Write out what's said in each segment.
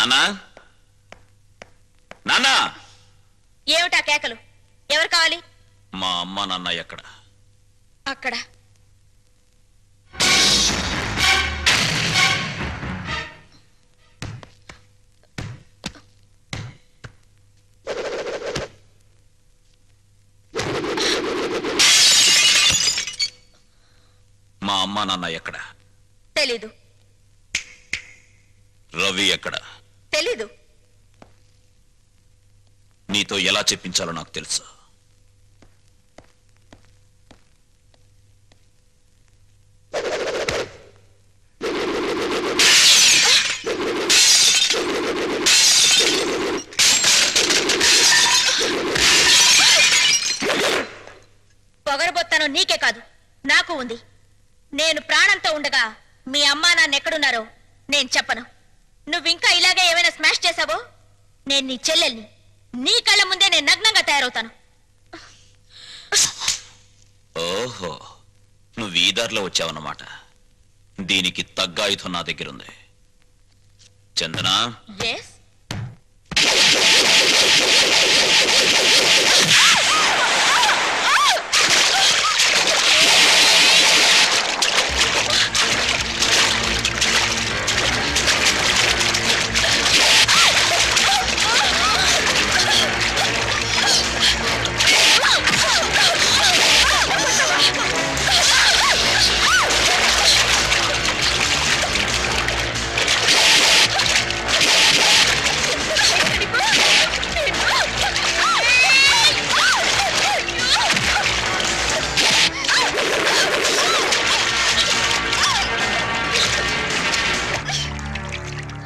నాన్నా నాన్నా ఏమిటా కేకలు? ఎవరు కావాలి? మా అమ్మ నాన్న ఎక్కడ? అక్కడ. మా అమ్మ నాన్న ఎక్కడ? తెలీదు. రవి ఎక్కడ? తెలీదు. నీతో ఎలా చెప్పించాలో నాకు తెలుసు. పొగరబోత్తాను నీకే కాదు, నాకు ఉంది. నేను ప్రాణంతో ఉండగా మీ అమ్మా నాన్న ఎక్కడున్నారో నేను చెప్పను. నువ్వింకా ఇలాగే ఏమైనా స్మాష్ చేసావో నేను నీ చెల్లెల్ని. నీ కళ్ళ ముందే నేను నగ్నంగా తయారవుతాను. ఓహో, నువ్వు ఈ దారిలో వచ్చావన్నమాట. దీనికి తగ్గ ఆయుధం నా దగ్గరుంది. చందనా,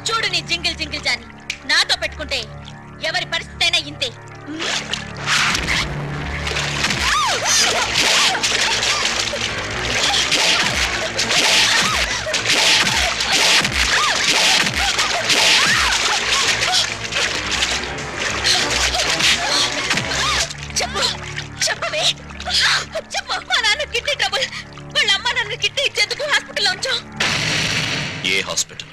చూడు నీ జింగిల్ జింగిల్ జాని. నాతో పెట్టుకుంటే ఎవరి పరిస్థితి అయినా ఇంతే. చెప్పు, చెప్పవే, చెప్పు. మా నాన్న కిడ్నీ ట్రబుల్. వాళ్ళ అమ్మ నన్ను కిడ్నీ ఇచ్చేందుకు హాస్పిటల్లో ఉంచాం. ఏ హాస్పిటల్?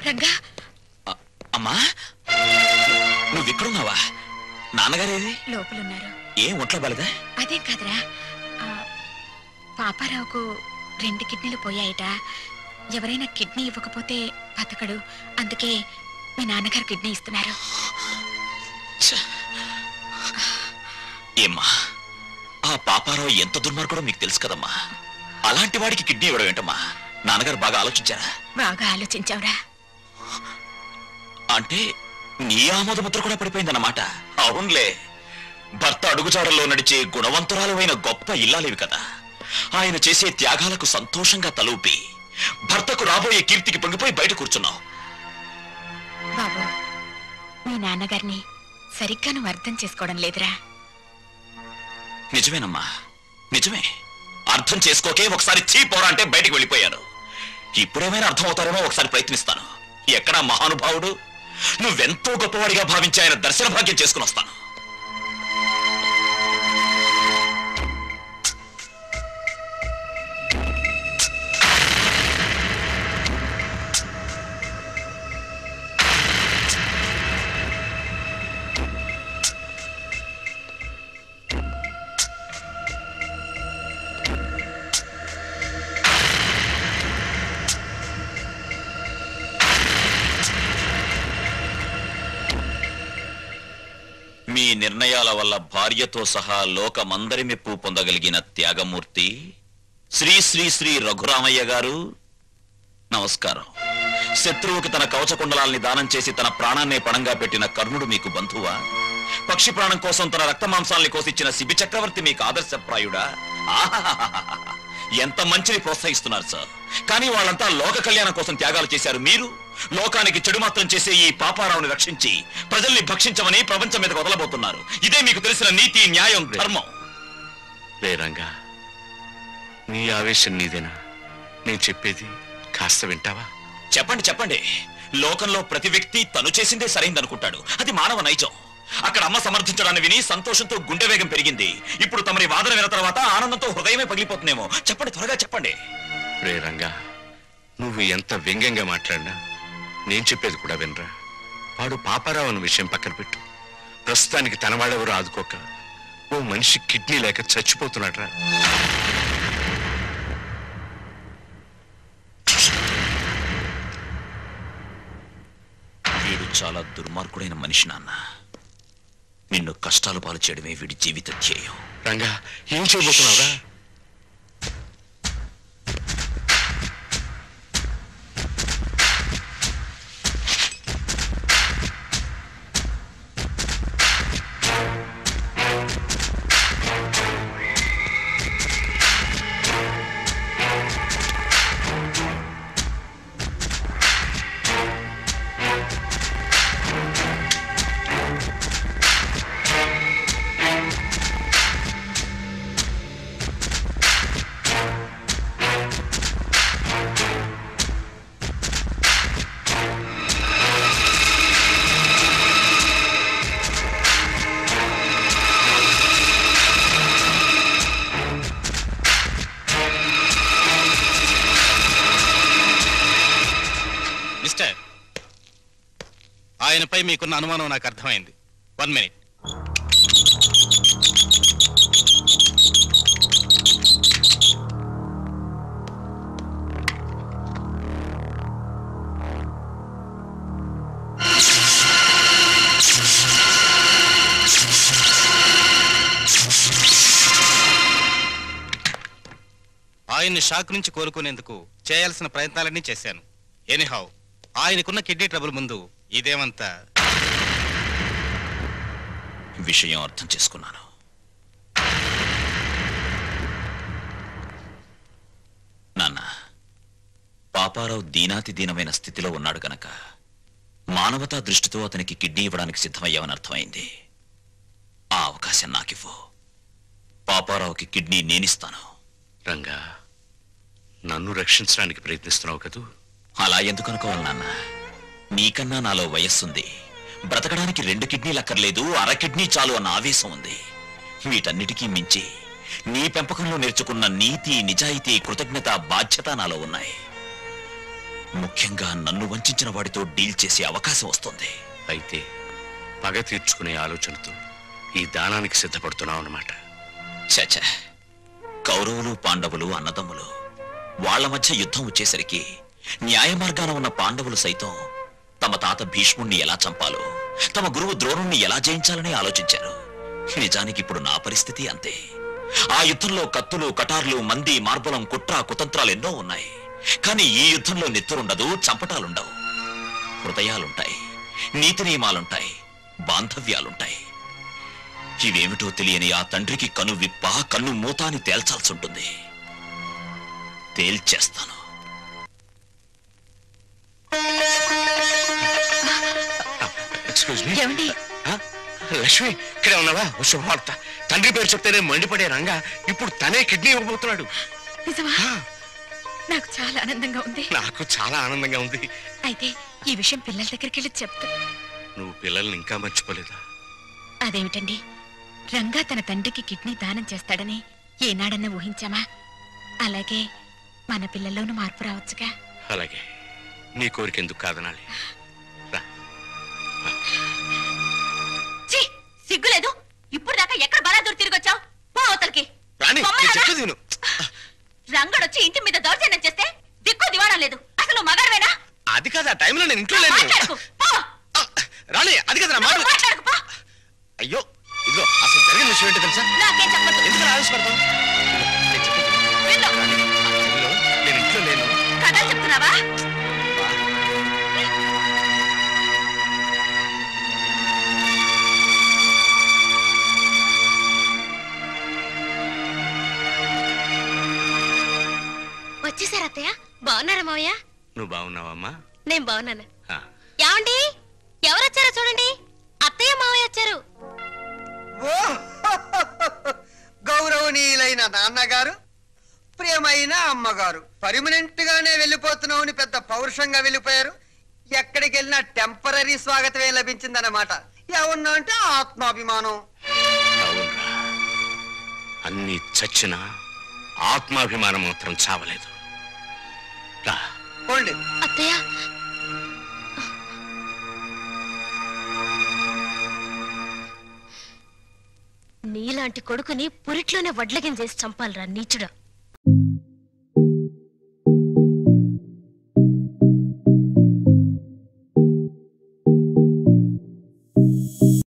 రంగా. అమ్మా, నువ్వు ఇక్కడున్నావా? నాన్నగారేది? లోపలున్నారు. ఏ ఒంట్లో బాలేదా? అదేం కాదురా, పాపారావుకు 2 కిడ్నీలు పోయాయట. ఎవరైనా కిడ్నీ ఇవ్వకపోతే బతకడు. అందుకే మీ నాన్నగారు కిడ్నీ ఇస్తున్నారు. ఏమ్మా, ఆ పాపారావు ఎంత దుర్మార్గుడో మీకు తెలుసు కదమ్మా. అలాంటి వాడికి కిడ్నీ ఇవ్వడం ఏంటమ్మా? నాన్నగారు బాగా ఆలోచించారా? బాగా ఆలోచించావురా. అంటే నీ ఆమోదముద్ర కూడా పడిపోయిందన్నమాట. అవునులే, భర్త అడుగుజాడల్లో నడిచే గుణవంతురాలైన గొప్ప ఇల్లాలివి కదా. ఆయన చేసే త్యాగాలకు సంతోషంగా తలూపి భర్తకు రాబోయే కీర్తికి పొంగిపోయి బయట కూర్చున్నావు. బాబు, మీ నాన్నగారిని సరిగ్గా నువ్వు అర్థం చేసుకోవడం లేదురా. నిజమేనమ్మా, నిజమే. అర్థం చేసుకోకే ఒకసారి చీపోరా అంటే బయటికి వెళ్ళిపోయాను. ఇప్పుడేమైనా అర్థం అవుతారేమో ఒకసారి ప్రయత్నిస్తాను. ఎక్కడా మహానుభావుడు? నువ్వెంతో గొప్పవాడిగా భావించి ఆయన దర్శన భాగ్యం చేసుకుని వస్తాను. మీ నిర్ణయాల వల్ల భార్యతో సహా లోకమందరి మెప్పు పొందగలిగిన త్యాగమూర్తి శ్రీ శ్రీ శ్రీ రఘురామయ్య గారు, నమస్కారం. శత్రువుకి తన కవచకుండలాల్ని దానం చేసి తన ప్రాణాన్నే పణంగా పెట్టిన కర్ణుడు మీకు బంధువా? పక్షి ప్రాణం కోసం తన రక్త మాంసాల్ని కోసిచ్చిన శిబి చక్రవర్తి మీకు ఆదర్శప్రాయుడా? ఎంత మంచిని ప్రోత్సహిస్తున్నారు సార్. కానీ వాళ్ళంతా లోక కళ్యాణం కోసం త్యాగాలు చేశారు. మీరు లోకానికి చెడు మాత్రం చేసే ఈ పాపారావుని రక్షించి ప్రజల్ని భక్షించమని ప్రపంచం మీద వదలబోతున్నారు. ఇదే మీకు తెలిసిన నీతి, న్యాయం, ధర్మం. రంగా, నీ ఆవేశం నీదేనా? నేను చెప్పేది కాస్త వింటావా? చెప్పండి, చెప్పండి. లోకంలో ప్రతి వ్యక్తి తను చేసిందే సరైందనుకుంటాడు. అది మానవ నైజం. అక్కడ అమ్మ సమర్థించడాన్ని విని సంతోషంతో గుండె వేగం పెరిగింది. ఇప్పుడు తమరి వాదన విన్న తర్వాత ఆనందంతో హృదయమే పగిలిపోతుందేమో. చెప్పండి, త్వరగా చెప్పండి. రంగా, నువ్వు ఎంత వ్యంగ్యంగా మాట్లాడినా నేను చెప్పేది కూడా వినరా. వాడు పాపారావు అన్న విషయం పక్కన పెట్టు. ప్రస్తుతానికి తన వాళ్ళెవరూ ఆదుకోక ఓ మనిషి కిడ్నీ లేక చచ్చిపోతున్నాడ్రా. వీడు చాలా దుర్మార్గుడైన మనిషి నాన్న. నిన్ను కష్టాలు పాలు చేయడమే వీడి జీవిత ధ్యేయం. రంగా, ఏం చేయబోతున్నావురా? ఆయనపై మీకున్న అనుమానం నాకు అర్థమైంది. 1 minute. ఆయన్ని షాక్ నుంచి కోలుకునేందుకు చేయాల్సిన ప్రయత్నాలన్నీ చేశాను. ఎనీహౌ, ఆయనకున్న కిడ్నీ ట్రబుల్ ముందు ఇదేమంతా. విషయం అర్థం చేసుకున్నాను. నాన్న, పాపారావు దీనాతి దీనమైన స్థితిలో ఉన్నాడు గనక మానవతా దృష్టితో అతనికి కిడ్నీ ఇవ్వడానికి సిద్ధమయ్యావని అర్థమైంది. ఆ అవకాశం నాకివ్వు. పాపారావుకి కిడ్నీ నేనిస్తాను. రంగా, నన్ను రక్షించడానికి ప్రయత్నిస్తున్నావు కదూ? అలా ఎందుకు అనుకోవాలి నాన్న? నీకన్నా నాలో వయస్సుంది. బ్రతకడానికి 2 కిడ్నీలు అక్కర్లేదు, అర కిడ్నీ చాలు అన్న ఆవేశం ఉంది. వీటన్నిటికీ మించి నీ పెంపకంలో నేర్చుకున్న నీతి, నిజాయితీ, కృతజ్ఞత, బాధ్యత నాలో ఉన్నాయి. ముఖ్యంగా నన్ను వంచిన వాడితో డీల్ చేసే అవకాశం వస్తుంది. అయితే పగ తీర్చుకునే ఆలోచనతో ఈ దానానికి సిద్ధపడుతున్నావు అన్నమాట. చచ, కౌరవులు పాండవులు అన్నదమ్ములు. వాళ్ల మధ్య యుద్ధం వచ్చేసరికి న్యాయ మార్గాన ఉన్న పాండవులు సైతం తమ తాత భీష్ముణ్ణి ఎలా చంపాలో, తమ గురువు ద్రోణుణ్ణి ఎలా జయించాలని ఆలోచించారు. నిజానికి ఇప్పుడు నా పరిస్థితి అంతే. ఆ యుద్ధంలో కత్తులు, కటార్లు, మంది, మార్బలం, కుట్ర, కుతంత్రాలు ఎన్నో ఉన్నాయి. కానీ ఈ యుద్ధంలో నెత్తురుండదు, చంపటాలుండవు. హృదయాలుంటాయి, నీతి నియమాలుంటాయి, బాంధవ్యాలుంటాయి. ఇవేమిటో తెలియని ఆ తండ్రికి కను విప్ప, కన్ను మూత అని తేల్చాల్సి ఉంటుంది. తేల్చేస్తాను. ఏమండి? లక్ష్మి, ఇక్కడే ఉన్నావా? శుభవార్త. తండ్రి పేరు చెప్తేనే మండిపడే రంగా ఇప్పుడు తనే కిడ్నీ ఇవ్వబోతున్నాడు. నిజమా? నాకు చాలా ఆనందంగా ఉంది. నాకు చాలా ఆనందంగా ఉంది. అయితే ఈ విషయం పిల్లల దగ్గరికి వెళ్ళి చెప్తా. నువ్వు పిల్లల్ని ఇంకా మర్చిపోలేదా? అదేమిటండి, రంగా తన తండ్రికి కిడ్నీ దానం చేస్తాడని ఏనాడన్నా ఊహించామా? అలాగే మన పిల్లల్లోనూ మార్పు రావచ్చుగా. అలాగే, నీ కోరికెందుకు కాదనాలి? సిగ్గులేదు? ఇప్పుడు దాకా ఎక్కడ బలాదూరు తిరిగొచ్చావు? పో అవతలకి. రంగడొచ్చి ఇంటి మీద దౌర్జన్యం చేస్తే దిక్కు దివాడం లేదు. అసలు మగాడవేనా? అది కాదు, ఆ టైంలో నేను ఇంట్లో లేను. రాణి, అది కదా మాట. అయ్యో, ఇదిగో అసలు జరిగిన విషయం ఏంటో తెలుసా? నాకేం చెప్పదు. ఎందుకు ఆవేశపడతావు? నేను ఇంట్లో లేను. కథలు చెప్తున్నావా? వచ్చేసారు అత్తయ్య. బాగున్నారా మావయ్య? నువ్వు బాగున్నావమ్మా? నేను బాగున్నాను. ఏమండి, ఎవరొచ్చారో చూడండి. అత్తయ్య మావయ్య వచ్చారు. గౌరవనీయులైన నాన్నగారు, ప్రియమైన అమ్మగారు, పర్మనెంట్ గానే వెళ్ళిపోతున్నామని పెద్ద పౌరుషంగా వెళ్ళిపోయారు. ఎక్కడికి వెళ్ళినా టెంపరీ స్వాగతమే లభించిందన్నమాట. ఏమన్నా అంటే ఆత్మాభిమానం. అన్ని చచ్చినా ఆత్మాభిమానం మాత్రం చావలేదు. పోండి. అత్తయ్య, నీలాంటి కొడుకుని పురిట్లోనే వడ్లగిన చేసి చంపాలరా నీచుడా.